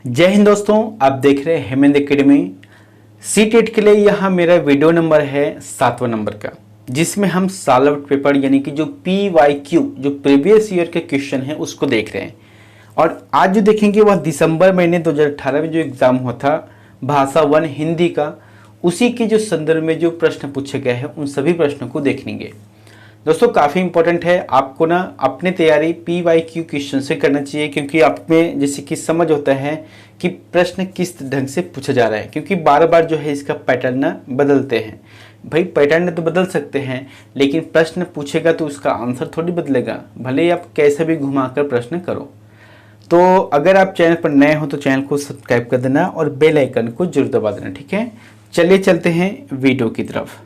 जय हिंद दोस्तों, आप देख रहे हैं हेमंत एकेडमी। सीटेट के लिए यहाँ मेरा वीडियो नंबर है 7वां नंबर का, जिसमें हम सॉल्व्ड पेपर यानी कि जो PYQ जो प्रीवियस ईयर के क्वेश्चन है उसको देख रहे हैं। और आज जो देखेंगे वह दिसंबर महीने 2018 में जो एग्जाम हुआ था भाषा 1 हिंदी का, उसी के जो संदर्भ में जो प्रश्न पूछे गए हैं उन सभी प्रश्नों को देखेंगे। दोस्तों काफ़ी इंपॉर्टेंट है, आपको ना अपनी तैयारी PYQ क्वेश्चन से करना चाहिए, क्योंकि आप में जैसे कि समझ होता है कि प्रश्न किस ढंग से पूछा जा रहा है, क्योंकि बार बार जो है इसका पैटर्न ना बदलते हैं। भाई पैटर्न तो बदल सकते हैं, लेकिन प्रश्न पूछेगा तो उसका आंसर थोड़ी बदलेगा, भले ही आप कैसे भी घुमाकर प्रश्न करो। तो अगर आप चैनल पर नए हो तो चैनल को सब्सक्राइब कर देना और बेल आइकन को जरूर दबा देना, ठीक है। चलिए चलते हैं वीडियो की तरफ।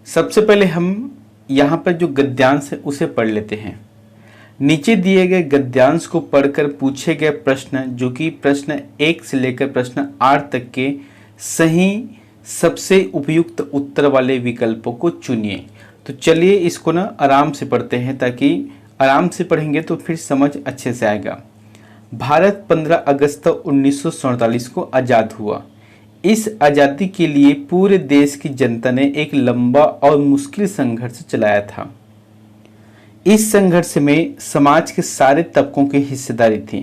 सबसे पहले हम यहाँ पर जो गद्यांश है उसे पढ़ लेते हैं। नीचे दिए गए गद्यांश को पढ़कर पूछे गए प्रश्न, जो कि प्रश्न 1 से लेकर प्रश्न 8 तक के सही सबसे उपयुक्त उत्तर वाले विकल्पों को चुनिए। तो चलिए इसको ना आराम से पढ़ते हैं, ताकि आराम से पढ़ेंगे तो फिर समझ अच्छे से आएगा। भारत 15 अगस्त 1947 को आज़ाद हुआ। इस आज़ादी के लिए पूरे देश की जनता ने एक लंबा और मुश्किल संघर्ष चलाया था। इस संघर्ष में समाज के सारे तबकों की हिस्सेदारी थी।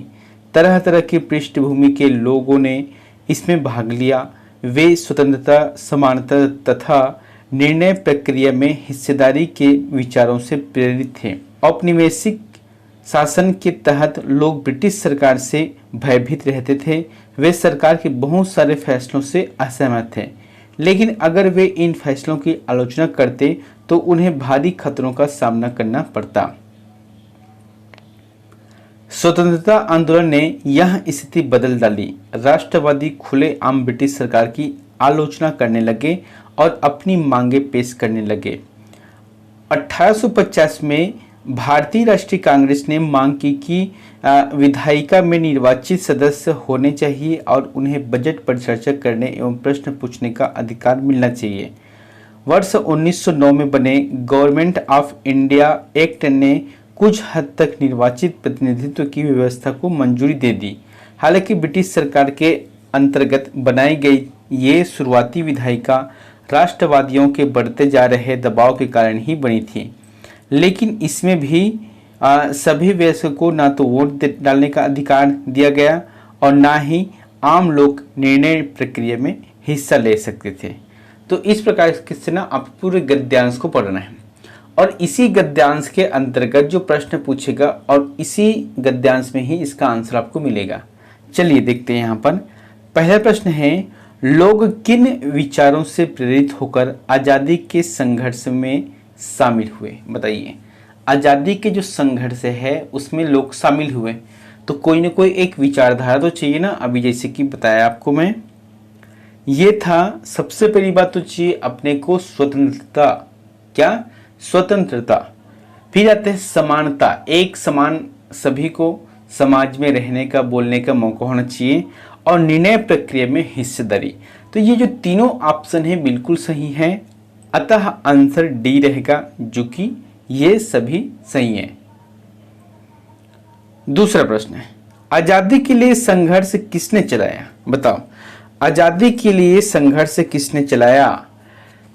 तरह तरह की पृष्ठभूमि के लोगों ने इसमें भाग लिया। वे स्वतंत्रता, समानता तथा निर्णय प्रक्रिया में हिस्सेदारी के विचारों से प्रेरित थे। औपनिवेशिक शासन के तहत लोग ब्रिटिश सरकार से भयभीत रहते थे। वे सरकार के बहुत सारे फैसलों से असहमत थे, लेकिन अगर वे इन फैसलों की आलोचना करते तो उन्हें भारी खतरों का सामना करना पड़ता। स्वतंत्रता आंदोलन ने यह स्थिति बदल डाली। राष्ट्रवादी खुलेआम ब्रिटिश सरकार की आलोचना करने लगे और अपनी मांगे पेश करने लगे। 1850 में भारतीय राष्ट्रीय कांग्रेस ने मांग की कि विधायिका में निर्वाचित सदस्य होने चाहिए और उन्हें बजट पर चर्चा करने एवं प्रश्न पूछने का अधिकार मिलना चाहिए। वर्ष 1909 में बने गवर्नमेंट ऑफ इंडिया एक्ट ने कुछ हद तक निर्वाचित प्रतिनिधित्व की व्यवस्था को मंजूरी दे दी। हालांकि ब्रिटिश सरकार के अंतर्गत बनाई गई ये शुरुआती विधायिका राष्ट्रवादियों के बढ़ते जा रहे दबाव के कारण ही बनी थी, लेकिन इसमें भी सभी वयस्कों को ना तो वोट डालने का अधिकार दिया गया और ना ही आम लोग निर्णय प्रक्रिया में हिस्सा ले सकते थे। तो इस प्रकार से ना आप पूरे गद्यांश को पढ़ना है, और इसी गद्यांश के अंतर्गत जो प्रश्न पूछेगा और इसी गद्यांश में ही इसका आंसर आपको मिलेगा। चलिए देखते हैं। यहाँ पर पहला प्रश्न है, लोग किन विचारों से प्रेरित होकर आज़ादी के संघर्ष में शामिल हुए? बताइए, आज़ादी के जो संघर्ष है उसमें लोग शामिल हुए तो कोई ना कोई एक विचारधारा तो चाहिए ना। अभी जैसे कि बताया आपको मैं, ये था सबसे पहली बात तो चाहिए अपने को स्वतंत्रता। क्या? स्वतंत्रता। फिर आते हैं समानता, एक समान सभी को समाज में रहने का, बोलने का मौका होना चाहिए, और निर्णय प्रक्रिया में हिस्सेदारी। तो ये जो तीनों ऑप्शन है बिल्कुल सही है, अतः आंसर डी रहेगा, जो कि ये सभी सही है। दूसरा प्रश्न है, आजादी के लिए संघर्ष किसने चलाया? बताओ, आजादी के लिए संघर्ष किसने चलाया?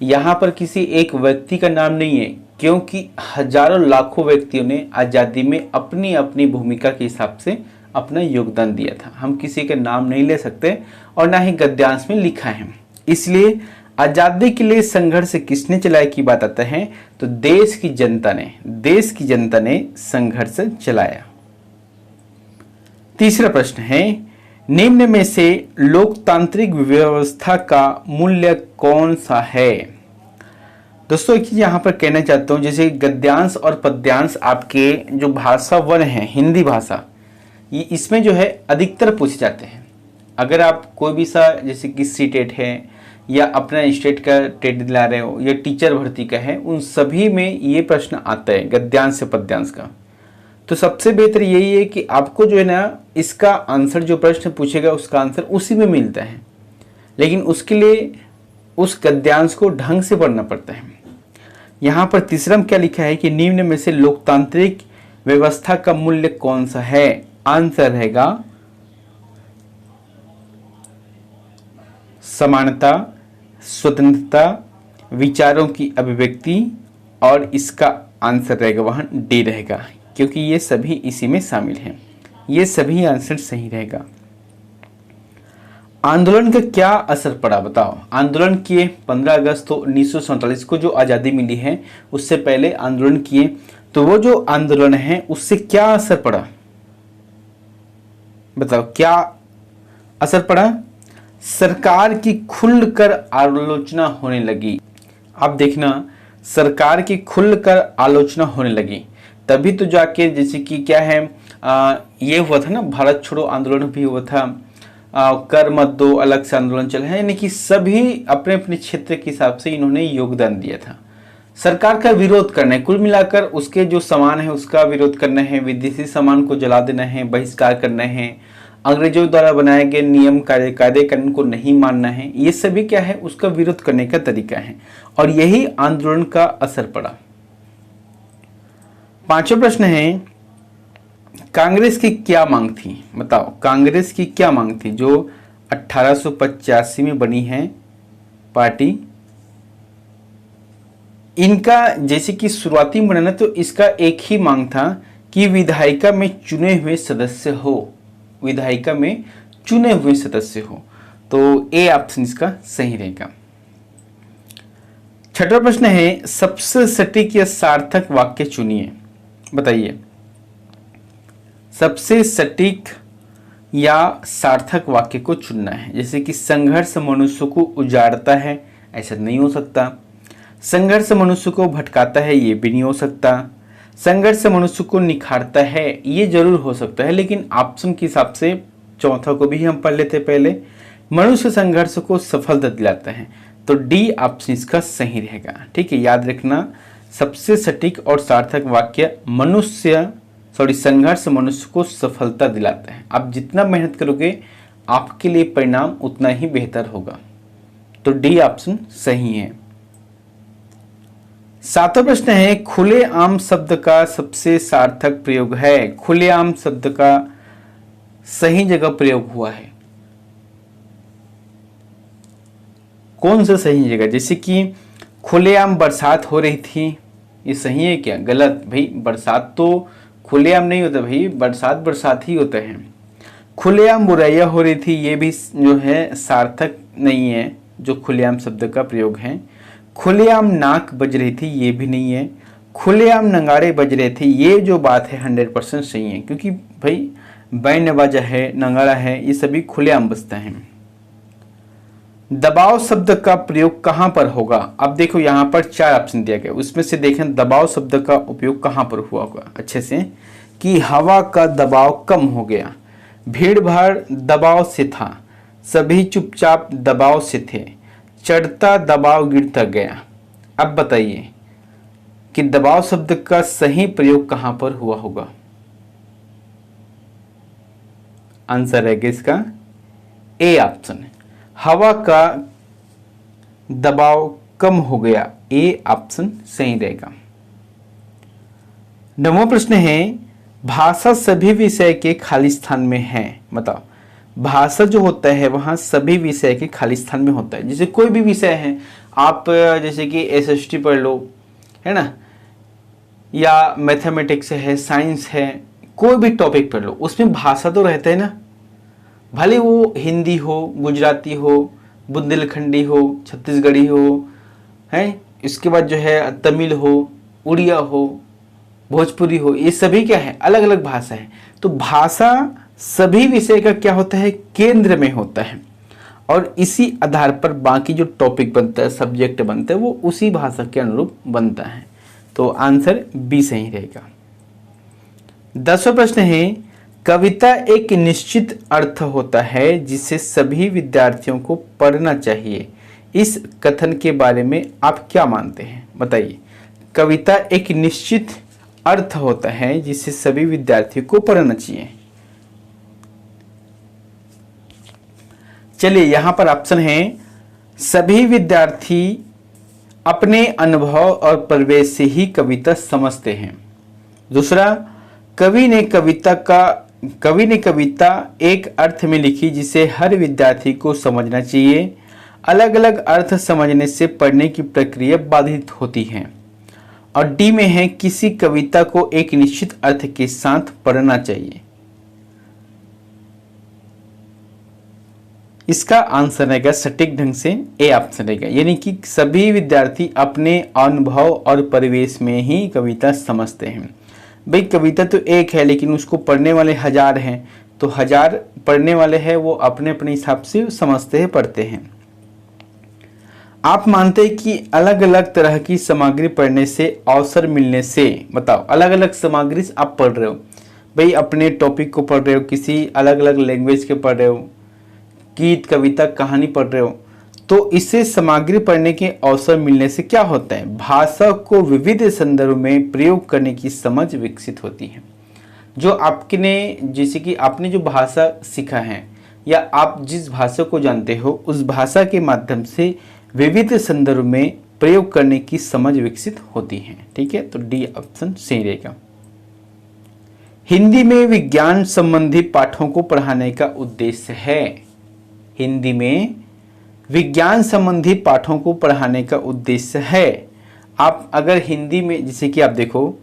यहां पर किसी एक व्यक्ति का नाम नहीं है, क्योंकि हजारों लाखों व्यक्तियों ने आजादी में अपनी अपनी भूमिका के हिसाब से अपना योगदान दिया था। हम किसी का नाम नहीं ले सकते और ना ही गद्यांश में लिखा है। इसलिए आजादी के लिए संघर्ष किसने चलाया की बात आता है तो देश की जनता ने संघर्ष चलाया। तीसरा प्रश्न है, निम्न में से लोकतांत्रिक व्यवस्था का मूल्य कौन सा है? दोस्तों एक चीज यहाँ पर कहना चाहता हूँ, जैसे गद्यांश और पद्यांश आपके जो भाषा 1 है हिंदी भाषा, ये इसमें जो है अधिकतर पूछे जाते हैं। अगर आप कोई भी सा जैसे कि सीटेट है या अपना स्टेट का टेट दिला रहे हो या टीचर भर्ती का है, उन सभी में ये प्रश्न आता है गद्यांश से पद्यांश का। तो सबसे बेहतर यही है कि आपको जो है ना इसका आंसर, जो प्रश्न पूछेगा उसका आंसर उसी में मिलता है, लेकिन उसके लिए उस गद्यांश को ढंग से पढ़ना पड़ता है। यहाँ पर तीसरा में क्या लिखा है कि निम्न में से लोकतांत्रिक व्यवस्था का मूल्य कौन सा है? आंसर रहेगा समानता, स्वतंत्रता, विचारों की अभिव्यक्ति, और इसका आंसर रहेगा वहाँ डी रहेगा, क्योंकि ये सभी इसी में शामिल हैं। ये सभी आंसर सही रहेगा। आंदोलन का क्या असर पड़ा बताओ? आंदोलन किए 15 अगस्त 1947 को जो आज़ादी मिली है, उससे पहले आंदोलन किए, तो वो जो आंदोलन है उससे क्या असर पड़ा बताओ? क्या असर पड़ा? सरकार की खुलकर आलोचना होने लगी। आप देखना, सरकार की खुलकर आलोचना होने लगी, तभी तो जाके जैसे कि क्या है ये हुआ था ना, भारत छोड़ो आंदोलन भी हुआ था, कर मत दो अलग से आंदोलन चला है, यानी कि सभी अपने अपने क्षेत्र के हिसाब से इन्होंने योगदान दिया था। सरकार का विरोध करना है, कुल मिलाकर उसके जो सामान है उसका विरोध करना है, विदेशी सामान को जला देना है, बहिष्कार करना है, अंग्रेजों द्वारा बनाए गए नियम कायदे कानून को नहीं मानना है, ये सभी क्या है उसका विरोध करने का तरीका है, और यही आंदोलन का असर पड़ा। पांचवा प्रश्न है, कांग्रेस की क्या मांग थी बताओ? कांग्रेस की क्या मांग थी जो 1885 में बनी है पार्टी? इनका जैसे कि शुरुआती में बना तो इसका एक ही मांग था कि विधायिका में चुने हुए सदस्य हो, विधायिका में चुने हुए सदस्य हो, तो ए ऑप्शन इसका सही रहेगा। छठा प्रश्न है, सबसे सटीक या सार्थक वाक्य चुनिए, बताइए। सबसे सटीक या सार्थक वाक्य को चुनना है। जैसे कि संघर्ष मनुष्य को उजाड़ता है, ऐसा नहीं हो सकता। संघर्ष मनुष्य को भटकाता है, ये भी नहीं हो सकता। संघर्ष मनुष्य को निखारता है, ये जरूर हो सकता है, लेकिन ऑप्शन के हिसाब से चौथा को भी हम पढ़ लेते पहले। मनुष्य संघर्ष को सफलता दिलाता है, तो डी ऑप्शन इसका सही रहेगा। ठीक है, याद रखना, सबसे सटीक और सार्थक वाक्य संघर्ष मनुष्य को सफलता दिलाता है। आप जितना मेहनत करोगे आपके लिए परिणाम उतना ही बेहतर होगा, तो डी ऑप्शन सही है। सातवां प्रश्न है, खुलेआम शब्द का सबसे सार्थक प्रयोग है। खुलेआम शब्द का सही जगह प्रयोग हुआ है, कौन सा सही जगह? जैसे कि खुलेआम बरसात हो रही थी, ये सही है क्या? गलत भाई, बरसात तो खुलेआम नहीं होता भाई, बरसात ही होता है। खुलेआम बुराइयां हो रही थी, ये भी जो है सार्थक नहीं है, जो खुलेआम शब्द का प्रयोग है। खुलेआम नाक बज रही थी, ये भी नहीं है। खुलेआम नगाड़े बज रहे थे, ये जो बात है 100% सही है, क्योंकि भाई बैंड बाजा है, नगाड़ा है, ये सभी खुलेआम बजता है। दबाव शब्द का प्रयोग कहां पर होगा? अब देखो यहाँ पर 4 ऑप्शन दिया गया, उसमें से देखें दबाव शब्द का उपयोग कहां पर हुआ होगा अच्छे से, कि हवा का दबाव कम हो गया, भीड़ भाड़ दबाव से था, सभी चुपचाप दबाव से थे, चढ़ता दबाव गिरता गया। अब बताइए कि दबाव शब्द का सही प्रयोग कहां पर हुआ होगा? आंसर है इसका ए ऑप्शन, हवा का दबाव कम हो गया, ए ऑप्शन सही रहेगा। 9वां प्रश्न है, भाषा सभी विषय के खाली स्थान में है। बताओ, भाषा जो होता है वहां सभी विषय के खाली स्थान में होता है। जैसे कोई भी विषय है, आप जैसे कि एसएसटी पढ़ लो, है ना, या मैथमेटिक्स है, साइंस है, कोई भी टॉपिक पढ़ लो, उसमें भाषा तो रहता है ना, भले वो हिंदी हो, गुजराती हो, बुंदेलखंडी हो, छत्तीसगढ़ी हो, है, इसके बाद जो है तमिल हो, उड़िया हो, भोजपुरी हो, ये सभी क्या है अलग अलग भाषा है। तो भाषा सभी विषय का क्या होता है, केंद्र में होता है, और इसी आधार पर बाकी जो टॉपिक बनता है, सब्जेक्ट बनता है, वो उसी भाषा के अनुरूप बनता है। तो आंसर बी सही रहेगा। 10वां प्रश्न है, कविता एक निश्चित अर्थ होता है जिसे सभी विद्यार्थियों को पढ़ना चाहिए। इस कथन के बारे में आप क्या मानते हैं? बताइए। कविता एक निश्चित अर्थ होता है जिसे सभी विद्यार्थियों को पढ़ना चाहिए। चलिए, यहां पर ऑप्शन है, सभी विद्यार्थी अपने अनुभव और परिवेश से ही कविता समझते हैं। दूसरा, कवि ने कविता एक अर्थ में लिखी जिसे हर विद्यार्थी को समझना चाहिए। अलग अलग अर्थ समझने से पढ़ने की प्रक्रिया बाधित होती है। और डी में है किसी कविता को एक निश्चित अर्थ के साथ पढ़ना चाहिए। इसका आंसर रहेगा सटीक ढंग से ए ऑप्शन रहेगा, यानी कि सभी विद्यार्थी अपने अनुभव और परिवेश में ही कविता समझते हैं। भाई कविता तो एक है लेकिन उसको पढ़ने वाले हजार हैं, तो हजार पढ़ने वाले हैं वो अपने अपने हिसाब से समझते हैं, पढ़ते हैं। आप मानते हैं कि अलग अलग तरह की सामग्री पढ़ने से अवसर मिलने से, बताओ अलग अलग सामग्री आप पढ़ रहे हो, भाई अपने टॉपिक को पढ़ रहे हो, किसी अलग अलग लैंग्वेज के पढ़ रहे हो, गीत कविता कहानी पढ़ रहे हो, तो इससे सामग्री पढ़ने के अवसर मिलने से क्या होता है, भाषा को विविध संदर्भ में प्रयोग करने की समझ विकसित होती है। जो आपने जैसे कि आपने जो भाषा सीखा है या आप जिस भाषा को जानते हो उस भाषा के माध्यम से विविध संदर्भ में प्रयोग करने की समझ विकसित होती है। ठीक है, तो डी ऑप्शन सही रहेगा। हिंदी में विज्ञान संबंधी पाठों को पढ़ाने का उद्देश्य है। हिंदी में विज्ञान संबंधी पाठों को पढ़ाने का उद्देश्य है। आप अगर हिंदी में जैसे कि आप देखो,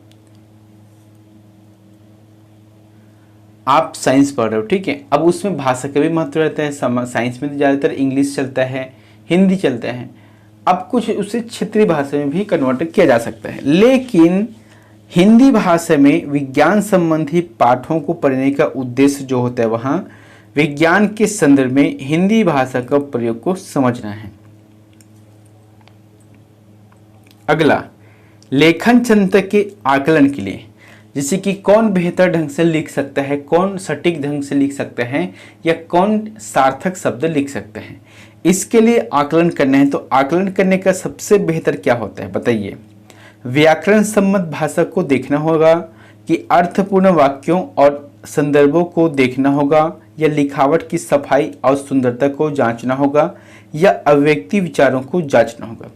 आप साइंस पढ़ रहे हो, ठीक है, अब उसमें भाषा का भी महत्व रहता है। साइंस में तो ज़्यादातर इंग्लिश चलता है, हिंदी चलता है। अब कुछ उसे क्षेत्रीय भाषा में भी कन्वर्ट किया जा सकता है, लेकिन हिंदी भाषा में विज्ञान संबंधी पाठों को पढ़ने का उद्देश्य जो होता है वहाँ विज्ञान के संदर्भ में हिंदी भाषा का प्रयोग को समझना है। अगला, लेखन क्षमता के आकलन के लिए, जैसे कि कौन बेहतर ढंग से लिख सकता है, कौन सटीक ढंग से लिख सकता है, या कौन सार्थक शब्द लिख सकते हैं, इसके लिए आकलन करना है। तो आकलन करने का सबसे बेहतर क्या होता है बताइए। व्याकरण सम्मत भाषा को देखना होगा कि अर्थपूर्ण वाक्यों और संदर्भों को देखना होगा, या लिखावट की सफाई और सुंदरता को जांचना होगा, या अव्यक्ति विचारों को जांचना होगा।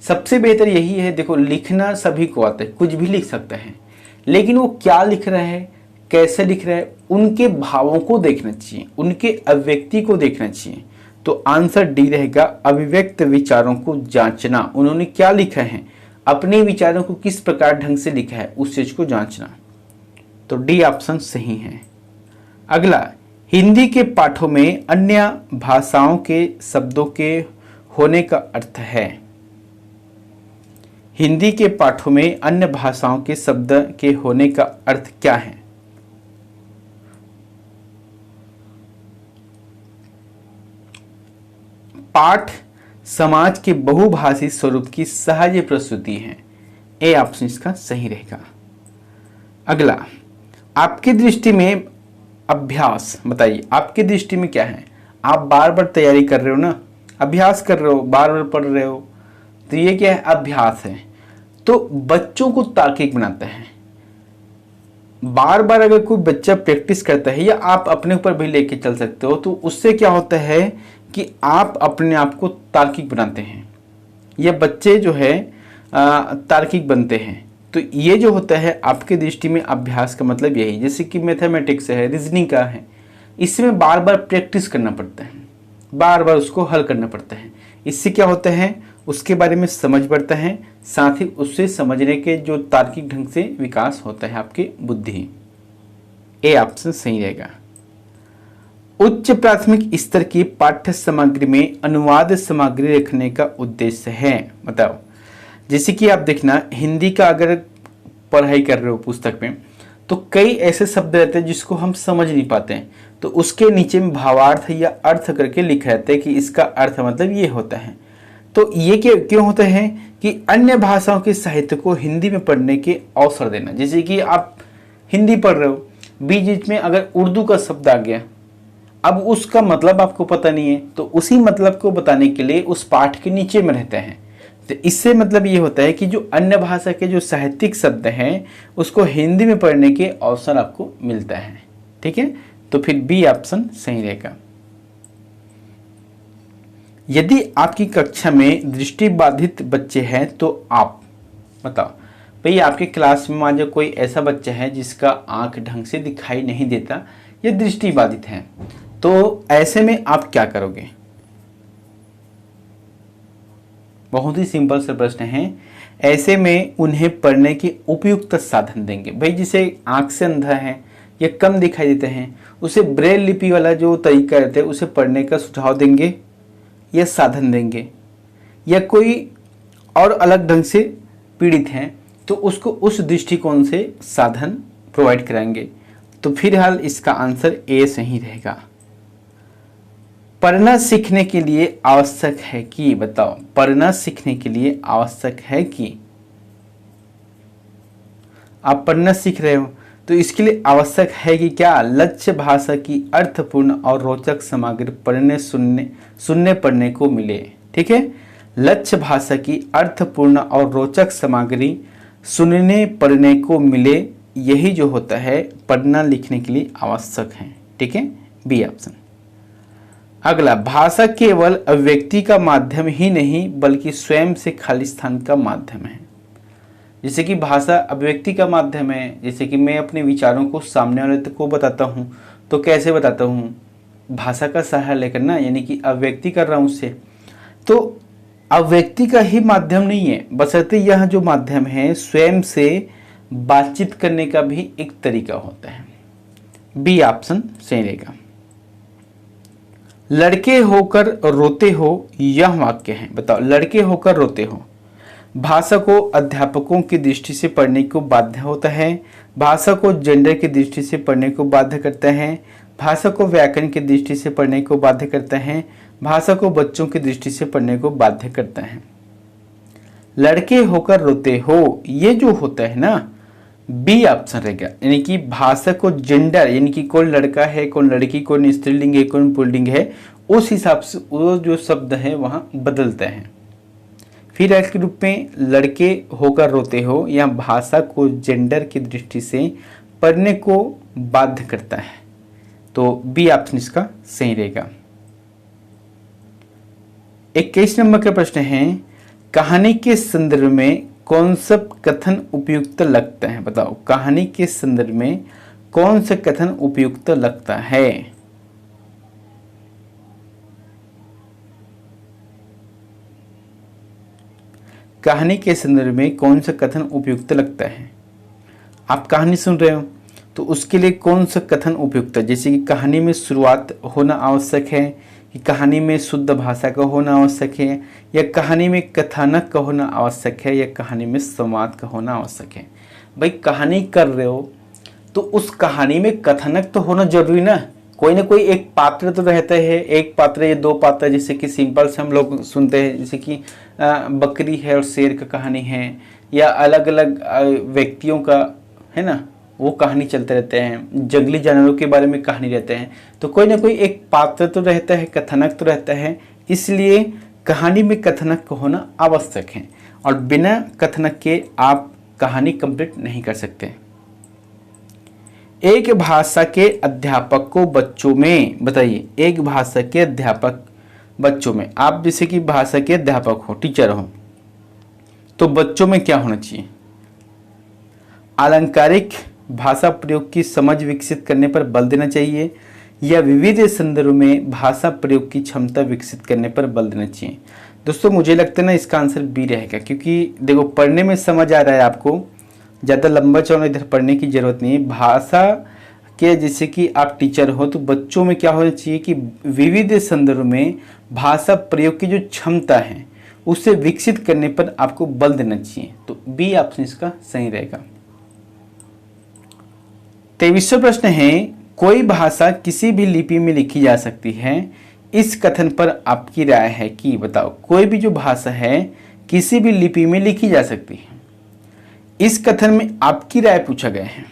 सबसे बेहतर यही है। देखो लिखना सभी को आता है, कुछ भी लिख सकता है, लेकिन वो क्या लिख रहा है, कैसे लिख रहा है, उनके भावों को देखना चाहिए, उनके अभिव्यक्ति को देखना चाहिए। तो आंसर डी रहेगा, अभिव्यक्त विचारों को जांचना। उन्होंने क्या लिखा है, अपने विचारों को किस प्रकार ढंग से लिखा है, उस चीज को जांचना। तो डी ऑप्शन सही है। अगला, हिंदी के पाठों में अन्य भाषाओं के शब्दों के होने का अर्थ है। हिंदी के पाठों में अन्य भाषाओं के शब्द के होने का अर्थ क्या है। पाठ समाज के बहुभाषी स्वरूप की सहज प्रस्तुति है। ए ऑप्शन इसका सही रहेगा। अगला, आपकी दृष्टि में अभ्यास, बताइए आपकी दृष्टि में क्या है। आप बार बार तैयारी कर रहे हो ना, अभ्यास कर रहे हो, बार बार पढ़ रहे हो, तो ये क्या है, अभ्यास है। तो बच्चों को तार्किक बनाता है। बार बार अगर कोई बच्चा प्रैक्टिस करता है, या आप अपने ऊपर भी लेके चल सकते हो, तो उससे क्या होता है कि आप अपने आप को तार्किक बनाते हैं, या बच्चे जो है तार्किक बनते हैं। तो ये जो होता है आपकी दृष्टि में अभ्यास का मतलब यही, जैसे कि मैथमेटिक्स है, रीजनिंग का है, इसमें बार बार प्रैक्टिस करना पड़ता है, बार बार उसको हल करना पड़ता है। इससे क्या होता है, उसके बारे में समझ बढ़ता है, साथ ही उससे समझने के जो तार्किक ढंग से विकास होता है आपकी बुद्धि। ए ऑप्शन सही रहेगा। उच्च प्राथमिक स्तर की पाठ्य सामग्री में अनुवाद सामग्री रखने का उद्देश्य है। बताओ, जैसे कि आप देखना हिंदी का अगर पढ़ाई कर रहे हो पुस्तक में, तो कई ऐसे शब्द रहते हैं जिसको हम समझ नहीं पाते हैं, तो उसके नीचे में भावार्थ या अर्थ करके लिखा रहता है कि इसका अर्थ मतलब ये होता है। तो ये क्यों होता है कि अन्य भाषाओं के साहित्य को हिंदी में पढ़ने के अवसर देना। जैसे कि आप हिंदी पढ़ रहे हो, बीच में अगर उर्दू का शब्द आ गया, अब उसका मतलब आपको पता नहीं है, तो उसी मतलब को बताने के लिए उस पाठ के नीचे में रहता है। तो इससे मतलब ये होता है कि जो अन्य भाषा के जो साहित्यिक शब्द हैं उसको हिंदी में पढ़ने के अवसर आपको मिलता है। ठीक है, तो फिर बी ऑप्शन सही रहेगा। यदि आपकी कक्षा में दृष्टिबाधित बच्चे हैं तो आप बताओ, भाई आपके क्लास में मान लो कोई ऐसा बच्चा है जिसका आंख ढंग से दिखाई नहीं देता या दृष्टि बाधित है, तो ऐसे में आप क्या करोगे? बहुत ही सिंपल सा प्रश्न है। ऐसे में उन्हें पढ़ने के उपयुक्त साधन देंगे। भाई जिसे आंख से अंधा है या कम दिखाई देते हैं, उसे ब्रेल लिपि वाला जो तरीका रहता है उसे पढ़ने का सुझाव देंगे या साधन देंगे, या कोई और अलग ढंग से पीड़ित हैं तो उसको उस दृष्टिकोण से साधन प्रोवाइड कराएंगे। तो फिलहाल इसका आंसर ए सही रहेगा। पढ़ना सीखने के लिए आवश्यक है कि, बताओ पढ़ना सीखने के लिए आवश्यक है कि, आप पढ़ना सीख रहे हो तो इसके लिए आवश्यक है कि क्या? लक्ष्य भाषा की अर्थपूर्ण और रोचक सामग्री पढ़ने सुनने पढ़ने को मिले। ठीक है, लक्ष्य भाषा की अर्थपूर्ण और रोचक सामग्री सुनने पढ़ने को मिले, यही जो होता है पढ़ना लिखने के लिए आवश्यक है। ठीक है, बी ऑप्शन। अगला, भाषा केवल अभिव्यक्ति का माध्यम ही नहीं बल्कि स्वयं से खालिस्तान का माध्यम है। जैसे कि भाषा अभिव्यक्ति का माध्यम है, जैसे कि मैं अपने विचारों को सामने वाले को बताता हूँ, तो कैसे बताता हूँ? भाषा का सहारा लेकर ना, यानी कि अभिव्यक्ति कर रहा हूँ उससे। तो अभिव्यक्ति का ही माध्यम नहीं है, बशर्ते यह जो माध्यम है स्वयं से बातचीत करने का भी एक तरीका होता है। बी ऑप्शन सही रहेगा। लड़के होकर रोते हो, यह वाक्य है, बताओ लड़के होकर रोते हो। भाषा को अध्यापकों की दृष्टि से पढ़ने को बाध्य होता है, भाषा को जेंडर की दृष्टि से पढ़ने को बाध्य करता है, भाषा को व्याकरण की दृष्टि से पढ़ने को बाध्य करता है, भाषा को बच्चों की दृष्टि से पढ़ने को बाध्य करता है। लड़के होकर रोते हो, ये जो होता है ना, बी ऑप्शन रहेगा। यानी कि भाषा को जेंडर, यानी कि कौन लड़का है कौन लड़की, कौन स्त्रीलिंग है कौन पुल्लिंग है, उस हिसाब से वो जो शब्द है वहाँ बदलता है। फिर के रूप में लड़के होकर रोते हो या भाषा को जेंडर की दृष्टि से पढ़ने को बाध्य करता है। तो बी ऑप्शन इसका सही रहेगा। 21 नंबर का प्रश्न है, कहानी के संदर्भ में कौन सा कथन उपयुक्त लगता है? बताओ कहानी के संदर्भ में कौन सा कथन उपयुक्त लगता है? कहानी के संदर्भ में कौन सा कथन उपयुक्त लगता है? आप कहानी सुन रहे हो तो उसके लिए कौन सा कथन उपयुक्त है? जैसे कि कहानी में शुरुआत होना आवश्यक है, कि कहानी में शुद्ध भाषा का होना आवश्यक है, या कहानी में कथानक का होना आवश्यक है, या कहानी में संवाद का होना आवश्यक है। भाई कहानी कर रहे हो तो उस कहानी में कथानक तो होना जरूरी ना कोई एक पात्र तो रहता है, एक पात्र या दो पात्र, जैसे कि सिंपल से हम लोग सुनते हैं, जैसे कि बकरी है और शेर का कहानी है, या अलग अलग व्यक्तियों का है ना, वो कहानी चलते रहते हैं, जंगली जानवरों के बारे में कहानी रहते हैं। तो कोई ना कोई एक पात्र तो रहता है, कथानक तो रहता है, इसलिए कहानी में कथानक का होना आवश्यक है, और बिना कथानक के आप कहानी कंप्लीट नहीं कर सकते। एक भाषा के अध्यापक को बच्चों में, बताइए एक भाषा के अध्यापक बच्चों में, आप जैसे कि भाषा के अध्यापक हो, टीचर हो, तो बच्चों में क्या होना चाहिए? अलंकारिक भाषा प्रयोग की समझ विकसित करने पर बल देना चाहिए, या विविध संदर्भ में भाषा प्रयोग की क्षमता विकसित करने पर बल देना चाहिए। दोस्तों मुझे लगता है ना इसका आंसर बी रहेगा, क्योंकि देखो पढ़ने में समझ आ रहा है आपको, ज़्यादा लंबा चौड़ा इधर पढ़ने की जरूरत नहीं है। भाषा के जैसे कि आप टीचर हो तो बच्चों में क्या होना चाहिए कि विविध संदर्भ में भाषा प्रयोग की जो क्षमता है उसे विकसित करने पर आपको बल देना चाहिए। तो बी ऑप्शन इसका सही रहेगा। 23वां प्रश्न है, कोई भाषा किसी भी लिपि में लिखी जा सकती है, इस कथन पर आपकी राय है कि, बताओ कोई भी जो भाषा है किसी भी लिपि में लिखी जा सकती है, इस कथन में आपकी राय पूछा गया है।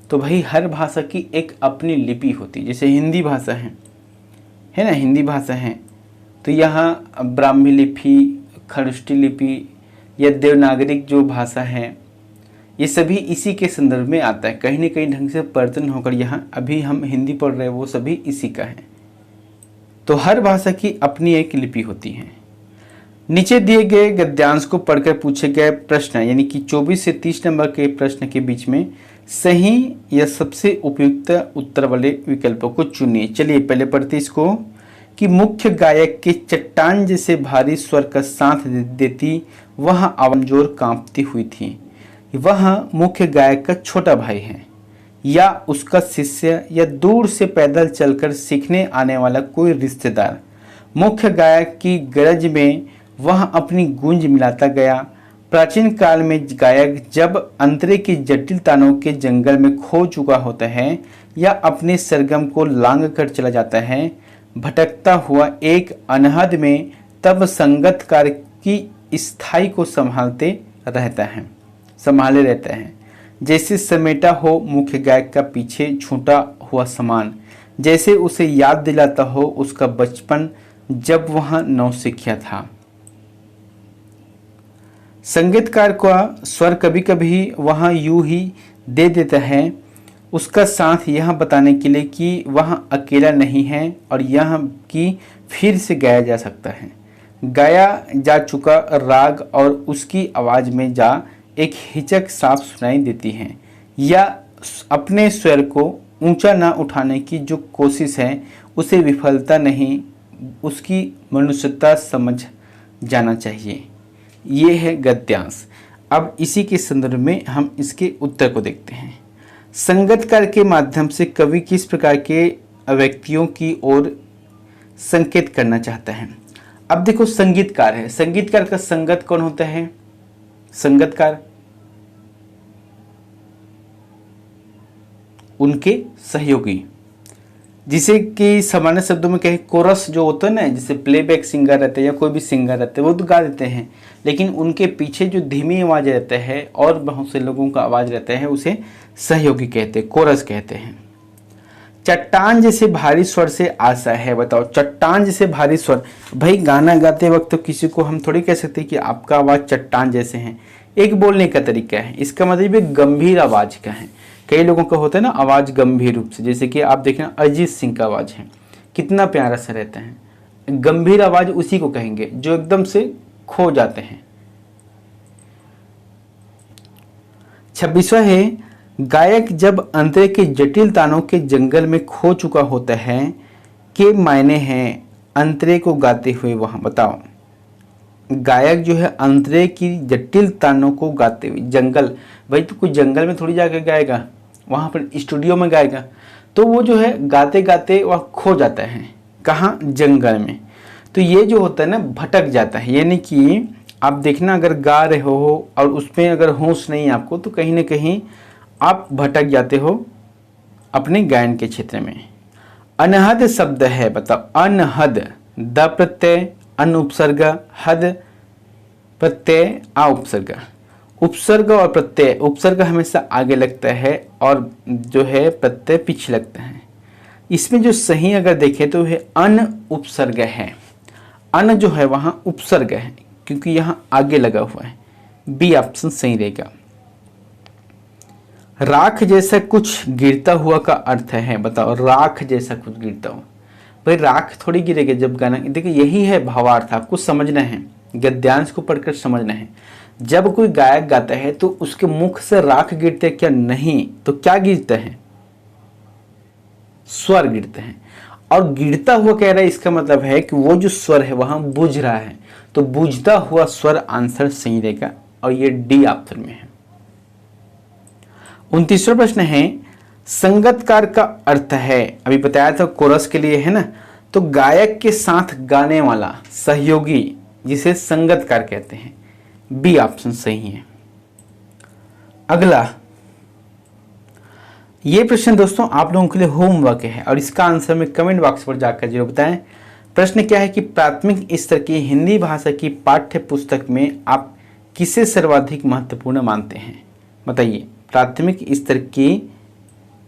तो भाई हर भाषा की एक अपनी लिपि होती है, जैसे हिंदी भाषा है ना, हिंदी भाषा है तो यहाँ ब्राह्मी लिपि, खरुष्टी लिपि या देवनागरिक जो भाषा है, ये सभी इसी के संदर्भ में आता है। कहीं न कहीं ढंग से परिवर्तन होकर यहाँ अभी हम हिंदी पढ़ रहे हैं वो सभी इसी का है। तो हर भाषा की अपनी एक लिपि होती है। नीचे दिए गए गद्यांश को पढ़कर पूछे गए प्रश्न यानी कि 24 से 30 नंबर के प्रश्न के बीच में सही या सबसे उपयुक्त उत्तर वाले विकल्पों को चुनिए। चलिए पहले पढ़ते इसको कि मुख्य गायक के चट्टान जैसे भारी स्वर का साथ देती वह आवाज़ कांपती हुई थी। वह मुख्य गायक का छोटा भाई है या उसका शिष्य या दूर से पैदल चलकर सीखने आने वाला कोई रिश्तेदार। मुख्य गायक की गरज में वह अपनी गूंज मिलाता गया। प्राचीन काल में गायक जब अंतरे की जटिल तानों के जंगल में खो चुका होता है या अपने सरगम को लांग कर चला जाता है, भटकता हुआ एक अनहद में, तब संगतकार की स्थाई को संभाले रहता है, जैसे समेटा हो मुख्य गायक का पीछे छूटा हुआ सामान, जैसे उसे याद दिलाता हो उसका बचपन जब वह नौसिखिया था। संगीतकार का स्वर कभी कभी वह यूं ही दे देता है, उसका साथ यह बताने के लिए कि वह अकेला नहीं है और यह कि फिर से गाया जा सकता है। गाया जा चुका राग और उसकी आवाज़ में जा एक हिचक साफ सुनाई देती है, या अपने स्वर को ऊंचा ना उठाने की जो कोशिश है उसे विफलता नहीं, उसकी मनुष्यता समझ जाना चाहिए। ये है गद्यांश। अब इसी के संदर्भ में हम इसके उत्तर को देखते हैं। संगतकार के माध्यम से कवि किस प्रकार के व्यक्तियों की ओर संकेत करना चाहता है। अब देखो संगीतकार है, संगीतकार का संगत कौन होता है? संगतकार उनके सहयोगी, जिसे कि सामान्य शब्दों में कहे कोरस जो होता है ना, जैसे प्लेबैक सिंगर रहते हैं या कोई भी सिंगर रहते हैं वो तो गा देते हैं, लेकिन उनके पीछे जो धीमी आवाज़ रहता है और बहुत से लोगों का आवाज़ रहता है उसे सहयोगी कहते हैं, कोरस कहते हैं। चट्टान जैसे भारी स्वर से आशा है। बताओ चट्टान जैसे भारी स्वर, भाई गाना गाते वक्त तो किसी को हम थोड़ी कह सकते कि आपका आवाज़ चट्टान जैसे है। एक बोलने का तरीका है, इसका मतलब एक गंभीर आवाज़ का है। कई लोगों का होता है ना आवाज़ गंभीर रूप से, जैसे कि आप देखना अरिजीत सिंह का आवाज़ है कितना प्यारा सा रहता है। गंभीर आवाज़ उसी को कहेंगे जो एकदम से खो जाते हैं। 26वां है, गायक जब अंतरे के जटिल तानों के जंगल में खो चुका होता है के मायने हैं अंतरे को गाते हुए वहां। बताओ गायक जो है अंतरे की जटिल तानों को गाते हुए, जंगल, भाई तो कोई जंगल में थोड़ी जाकर गाएगा, वहां पर स्टूडियो में गाएगा, तो वो जो है गाते गाते वह खो जाता है। कहाँ? जंगल में। तो ये जो होता है ना भटक जाता है, यानी कि आप देखना अगर गा रहे हो और उसमें अगर होश नहीं आपको तो कहीं ना कहीं आप भटक जाते हो अपने गायन के क्षेत्र में। अनहद शब्द है, बताओ अनहद, द प्रत्यय, अन उपसर्ग, हद प्रत्यय, आ उपसर्ग। उपसर्ग और प्रत्यय, उपसर्ग हमेशा आगे लगता है और जो है प्रत्यय पीछे लगता है। इसमें जो सही अगर देखें तो है अन उपसर्ग है, अन जो है वहां उपसर्ग है क्योंकि यहां आगे लगा हुआ है। बी ऑप्शन सही रहेगा। राख जैसा कुछ गिरता हुआ का अर्थ है। बताओ राख जैसा कुछ गिरता हुआ, भाई राख थोड़ी गिरेगा जब गाना, देखिए यही है भावार्थ, आपको समझना है, गद्यांश को पढ़कर समझना है। जब कोई गायक गाता है तो उसके मुख से राख गिरते हैं क्या? नहीं, तो क्या गिरता है? स्वर गिरते हैं। और गिरता हुआ कह रहा है, इसका मतलब है कि वो जो स्वर है वहां बुझ रहा है, तो बुझता हुआ स्वर आंसर सही रहेगा और ये डी ऑप्शन में है। 29वां प्रश्न है, संगतकार का अर्थ है, अभी बताया था कोरस के लिए है ना, तो गायक के साथ गाने वाला सहयोगी जिसे संगतकार कहते हैं। बी ऑप्शन सही है। अगला ये प्रश्न दोस्तों आप लोगों के लिए होमवर्क है और इसका आंसर में कमेंट बॉक्स पर जाकर जरूर बताएं। प्रश्न क्या है कि प्राथमिक स्तर की हिंदी भाषा की पाठ्य पुस्तक में आप किसे सर्वाधिक महत्वपूर्ण मानते हैं? बताइए, प्राथमिक स्तर की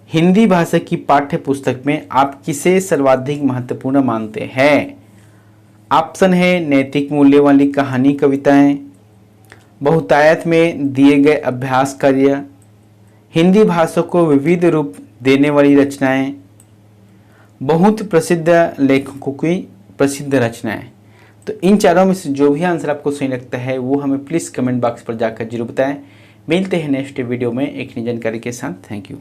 हिंदी भाषा की पाठ्य पुस्तक में आप किसे सर्वाधिक महत्वपूर्ण मानते हैं? ऑप्शन है नैतिक मूल्य वाली कहानी कविताएं, बहुतायत में दिए गए अभ्यास कार्य, हिंदी भाषा को विविध रूप देने वाली रचनाएं, बहुत प्रसिद्ध लेखकों की प्रसिद्ध रचनाएं। तो तो इन चारों में से जो भी आंसर आपको सही लगता है वो हमें प्लीज़ कमेंट बॉक्स पर जाकर जरूर बताएं। मिलते हैं नेक्स्ट वीडियो में एक नई जानकारी के साथ। Thank you.